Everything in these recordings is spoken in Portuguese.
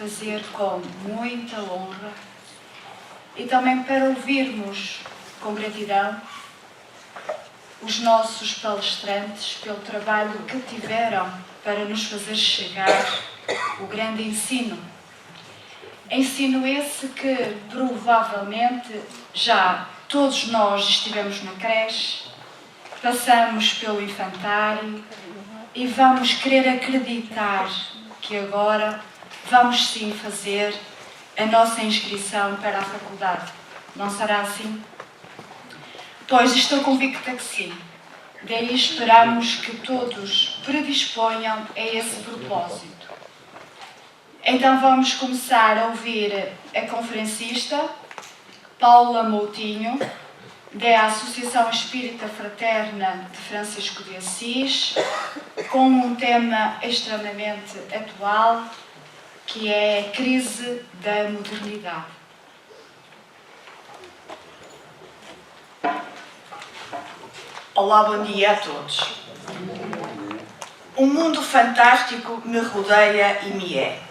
fazer com muita honra e também para ouvirmos com gratidão os nossos palestrantes pelo trabalho que tiveram para nos fazer chegar o grande ensino. Ensino esse que provavelmente já todos nós estivemos na creche, passamos pelo infantário e vamos querer acreditar que agora vamos sim fazer a nossa inscrição para a faculdade. Não será assim? Pois estou convicta que sim. Daí esperamos que todos predisponham a esse propósito. Então vamos começar a ouvir a conferencista Paula Moutinho, da Associação Espírita Fraterna de Francisco de Assis, com um tema extremamente atual, que é a crise da modernidade. Olá, bom dia a todos. Um mundo fantástico me rodeia e me é.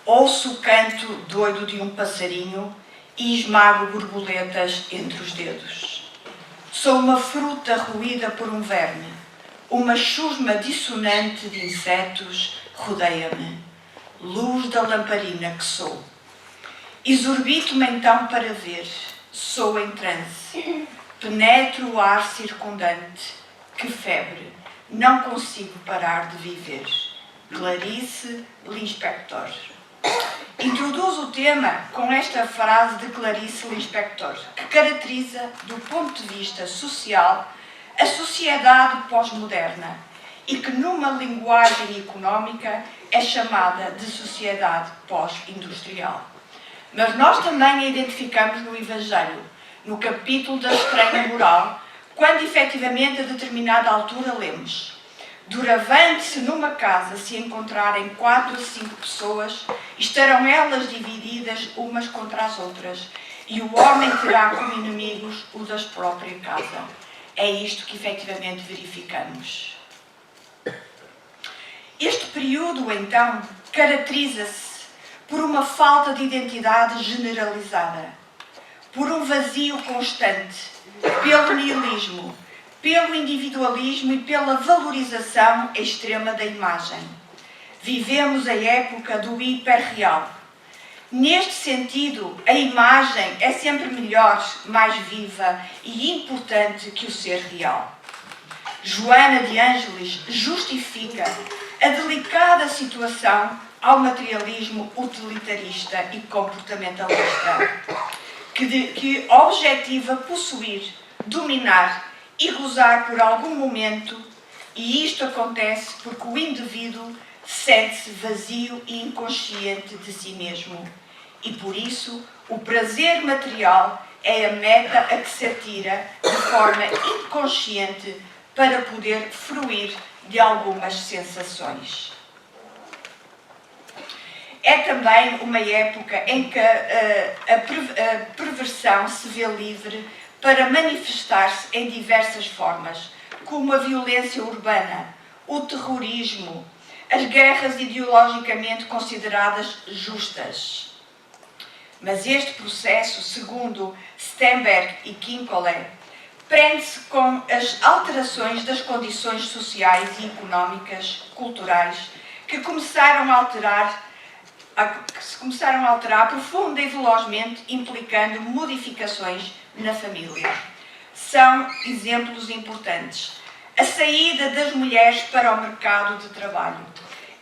Ouço o canto doido de um passarinho e esmago borboletas entre os dedos. Sou uma fruta roída por um verme. Uma chusma dissonante de insetos rodeia-me. Luz da lamparina que sou. Exorbito-me então para ver. Sou em transe. Penetro o ar circundante. Que febre. Não consigo parar de viver. Clarice Lispector. Introduzo o tema com esta frase de Clarice Lispector, que caracteriza, do ponto de vista social, a sociedade pós-moderna e que, numa linguagem económica, é chamada de sociedade pós-industrial. Mas nós também a identificamos no Evangelho, no capítulo da estranha moral, quando efetivamente a determinada altura lemos: Doravante, se numa casa se encontrarem 4 a 5 pessoas, estarão elas divididas umas contra as outras, e o homem terá como inimigos o da própria casa. É isto que efetivamente verificamos. Este período, então, caracteriza-se por uma falta de identidade generalizada, por um vazio constante, pelo niilismo, pelo individualismo e pela valorização extrema da imagem. Vivemos a época do hiperreal. Neste sentido, a imagem é sempre melhor, mais viva e importante que o ser real. Joana de Ângeles justifica a delicada situação ao materialismo utilitarista e comportamentalista, que objetiva possuir, dominar e gozar por algum momento, e isto acontece porque o indivíduo sente-se vazio e inconsciente de si mesmo. E por isso, o prazer material é a meta a que se atira de forma inconsciente para poder fruir de algumas sensações. É também uma época em que a perversão se vê livre para manifestar-se em diversas formas, como a violência urbana, o terrorismo, as guerras ideologicamente consideradas justas. Mas este processo, segundo Stenberg e Kinkolé, prende-se com as alterações das condições sociais e económicas, culturais, que começaram a alterar profunda e velozmente, implicando modificações na família. São exemplos importantes. A saída das mulheres para o mercado de trabalho.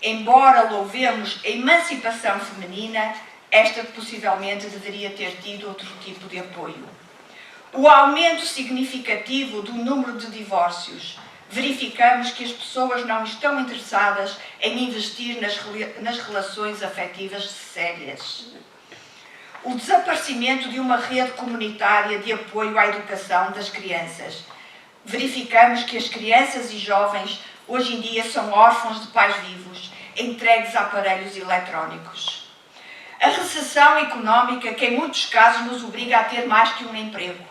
Embora louvemos a emancipação feminina, esta possivelmente deveria ter tido outro tipo de apoio. O aumento significativo do número de divórcios. Verificamos que as pessoas não estão interessadas em investir nas relações afetivas sérias. O desaparecimento de uma rede comunitária de apoio à educação das crianças. Verificamos que as crianças e jovens hoje em dia são órfãos de pais vivos, entregues a aparelhos eletrónicos. A recessão económica que em muitos casos nos obriga a ter mais que um emprego.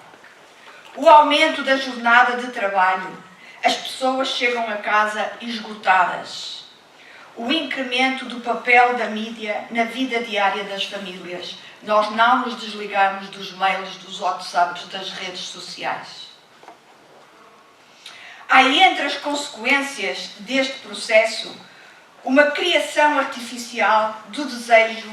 O aumento da jornada de trabalho. As pessoas chegam a casa esgotadas. o incremento do papel da mídia na vida diária das famílias. Nós não nos desligamos dos mails, dos WhatsApps, das redes sociais. Há entre as consequências deste processo uma criação artificial do desejo,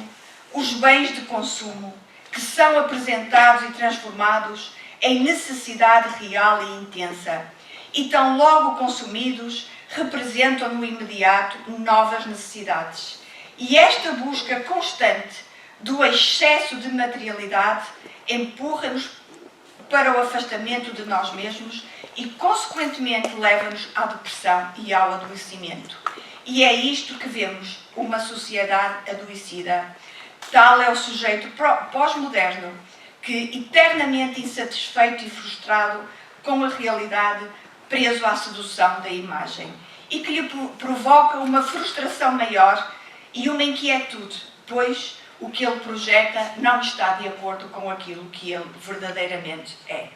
os bens de consumo, que são apresentados e transformados em necessidade real e intensa, e tão logo consumidos, representam no imediato novas necessidades. E esta busca constante do excesso de materialidade empurra-nos para o afastamento de nós mesmos e, consequentemente, leva-nos à depressão e ao adoecimento. E é isto que vemos, uma sociedade adoecida. Tal é o sujeito pós-moderno que, eternamente insatisfeito e frustrado com a realidade, preso à sedução da imagem, e que lhe provoca uma frustração maior e uma inquietude, pois o que ele projeta não está de acordo com aquilo que ele verdadeiramente é.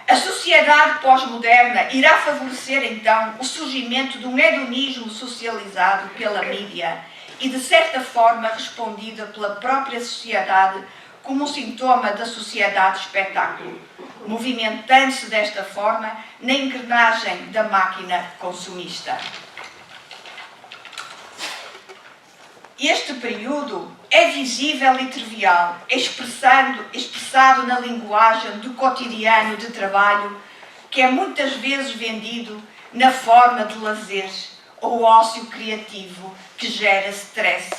A sociedade pós-moderna irá favorecer, então, o surgimento de um hedonismo socializado pela mídia e, de certa forma, respondida pela própria sociedade como um sintoma da sociedade espetáculo, movimentando-se desta forma na engrenagem da máquina consumista. Este período é visível e trivial, expressado na linguagem do cotidiano de trabalho, que é muitas vezes vendido na forma de lazer ou ócio criativo, que gera stress,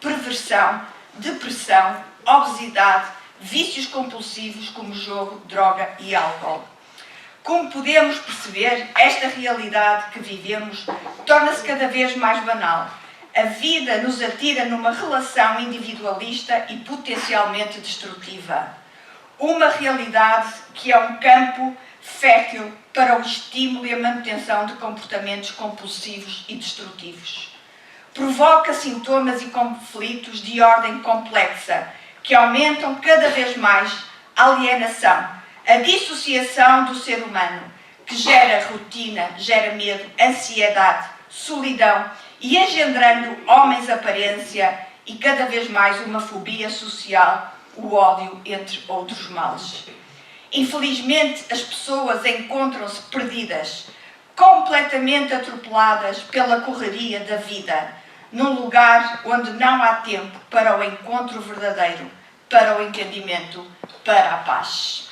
perversão, depressão, obesidade, vícios compulsivos como jogo, droga e álcool. Como podemos perceber, esta realidade que vivemos torna-se cada vez mais banal. A vida nos atira numa relação individualista e potencialmente destrutiva. Uma realidade que é um campo fértil para o estímulo e a manutenção de comportamentos compulsivos e destrutivos. Provoca sintomas e conflitos de ordem complexa, que aumentam cada vez mais a alienação, a dissociação do ser humano, que gera rotina, gera medo, ansiedade, solidão e engendrando homens aparência e cada vez mais uma fobia social, o ódio, entre outros males. Infelizmente, as pessoas encontram-se perdidas, completamente atropeladas pela correria da vida, num lugar onde não há tempo para o encontro verdadeiro, para o entendimento, para a paz.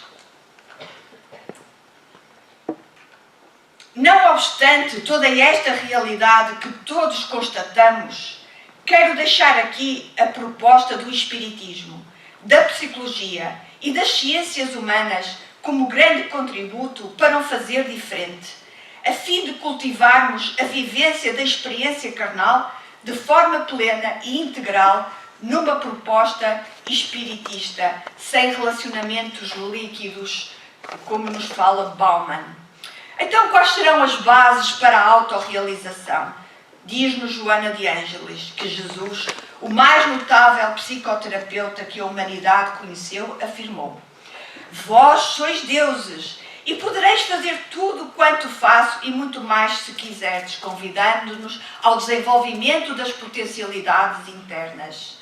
Não obstante toda esta realidade que todos constatamos, quero deixar aqui a proposta do espiritismo, da psicologia e das ciências humanas como grande contributo para um fazer diferente, a fim de cultivarmos a vivência da experiência carnal de forma plena e integral numa proposta espiritista, sem relacionamentos líquidos, como nos fala Bauman. Então, quais serão as bases para a autorrealização? Diz-nos Joana de Ângeles que Jesus, o mais notável psicoterapeuta que a humanidade conheceu, afirmou: vós sois deuses e podereis fazer tudo quanto faço e muito mais se quiserdes, convidando-nos ao desenvolvimento das potencialidades internas.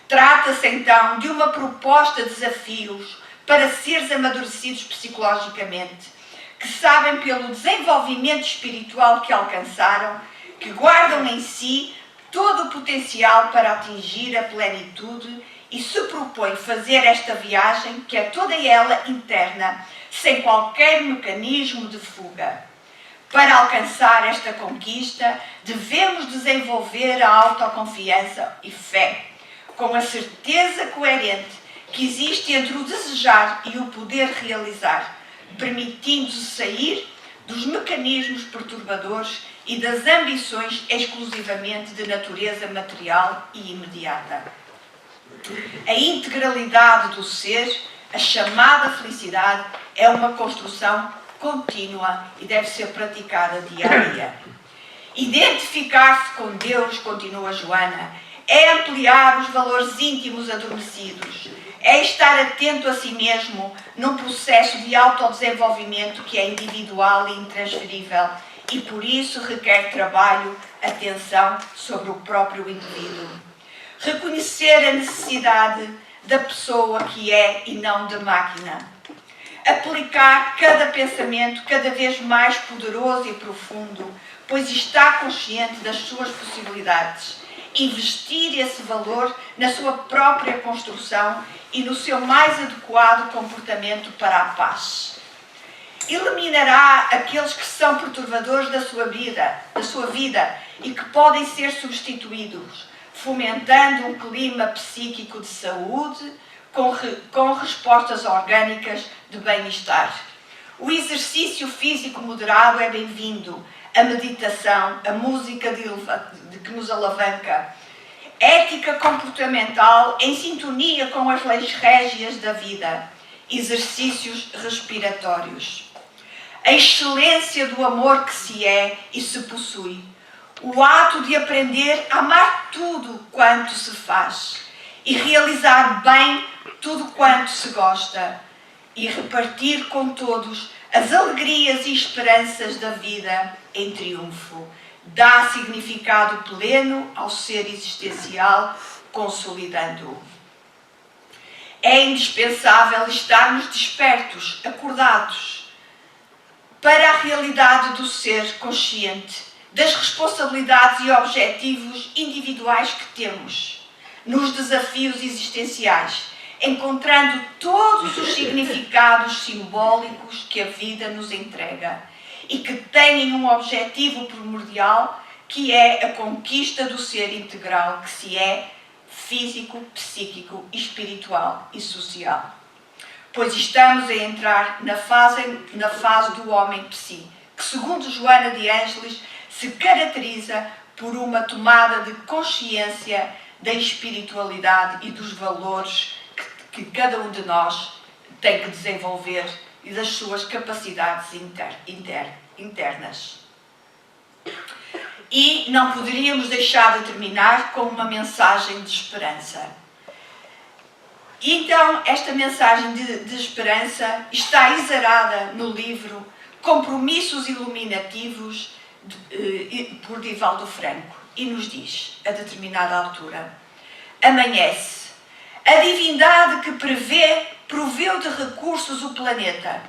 Trata-se então de uma proposta de desafios para seres amadurecidos psicologicamente, que sabem pelo desenvolvimento espiritual que alcançaram, que guardam em si todo o potencial para atingir a plenitude e se propõem fazer esta viagem, que é toda ela interna, sem qualquer mecanismo de fuga. Para alcançar esta conquista, devemos desenvolver a autoconfiança e fé, com a certeza coerente que existe entre o desejar e o poder realizar, permitindo-se sair dos mecanismos perturbadores e das ambições exclusivamente de natureza material e imediata. A integralidade do ser, a chamada felicidade, é uma construção contínua e deve ser praticada dia a dia. Identificar-se com Deus, continua Joana, é ampliar os valores íntimos adormecidos, é estar atento a si mesmo num processo de autodesenvolvimento que é individual e intransferível e por isso requer trabalho atenção sobre o próprio indivíduo. Reconhecer a necessidade da pessoa que é e não da máquina. Aplicar cada pensamento cada vez mais poderoso e profundo, pois está consciente das suas possibilidades. Investir esse valor na sua própria construção e no seu mais adequado comportamento para a paz. Eliminará aqueles que são perturbadores da sua vida e que podem ser substituídos, fomentando um clima psíquico de saúde com respostas orgânicas de bem-estar. O exercício físico moderado é bem-vindo, a meditação, a música que nos alavanca, ética comportamental em sintonia com as leis régias da vida, exercícios respiratórios. A excelência do amor que se é e se possui, o ato de aprender a amar tudo quanto se faz e realizar bem tudo quanto se gosta e repartir com todos as alegrias e esperanças da vida em triunfo. Dá significado pleno ao ser existencial, consolidando-o. É indispensável estarmos despertos, acordados, para a realidade do ser consciente, das responsabilidades e objetivos individuais que temos, nos desafios existenciais, encontrando todos os significados simbólicos que a vida nos entrega e que têm um objetivo primordial, que é a conquista do ser integral que se é físico, psíquico, espiritual e social. Pois estamos a entrar na fase do homem psi, que segundo Joana de Ângeles se caracteriza por uma tomada de consciência da espiritualidade e dos valores que cada um de nós tem que desenvolver e das suas capacidades internas. E não poderíamos deixar de terminar com uma mensagem de esperança. Então, esta mensagem de esperança está exarada no livro Compromissos Iluminativos, por Divaldo Franco, e nos diz, a determinada altura: amanhece. A divindade que proveu de recursos o planeta.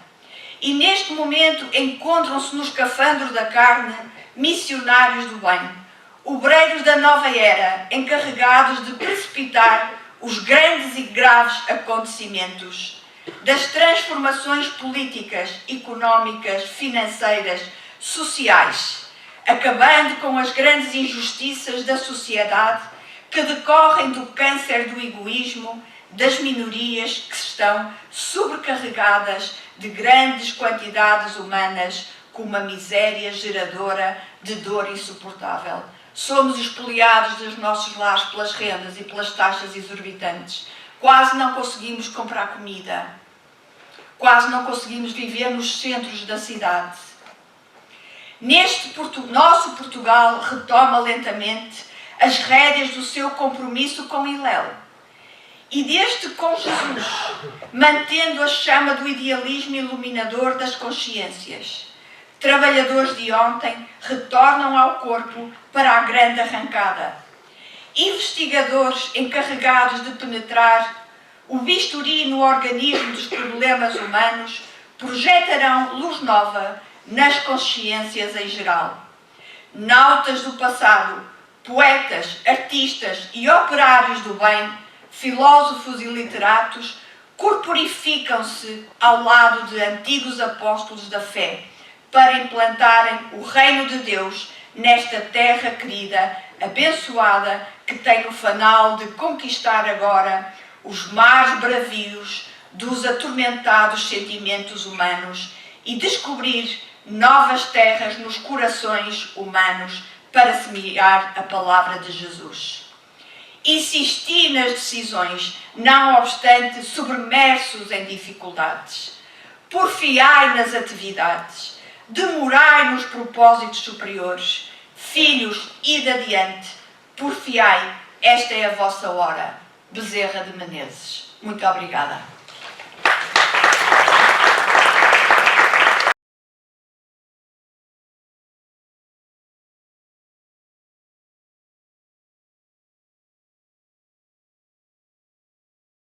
E neste momento encontram-se no escafandro da carne missionários do bem, obreiros da nova era, encarregados de precipitar os grandes e graves acontecimentos das transformações políticas, económicas, financeiras, sociais, acabando com as grandes injustiças da sociedade que decorrem do câncer do egoísmo, das minorias que estão sobrecarregadas de grandes quantidades humanas com uma miséria geradora de dor insuportável. Somos expoliados dos nossos lares pelas rendas e pelas taxas exorbitantes. Quase não conseguimos comprar comida. Quase não conseguimos viver nos centros da cidade. Nosso Portugal retoma lentamente as rédeas do seu compromisso com Hillel. E deste com Jesus, mantendo a chama do idealismo iluminador das consciências. Trabalhadores de ontem retornam ao corpo para a grande arrancada. Investigadores encarregados de penetrar o bisturi no organismo dos problemas humanos projetarão luz nova nas consciências em geral. Nautas do passado, poetas, artistas e operários do bem, filósofos e literatos, corporificam-se ao lado de antigos apóstolos da fé, para implantarem o reino de Deus nesta terra querida, abençoada, que tem o fanal de conquistar agora os mares bravios dos atormentados sentimentos humanos e descobrir novas terras nos corações humanos para semear a palavra de Jesus. Insistir nas decisões, não obstante submersos em dificuldades. Porfiai nas atividades. Demorai nos propósitos superiores. Filhos, ide adiante. Porfiai, esta é a vossa hora. Bezerra de Menezes. Muito obrigada.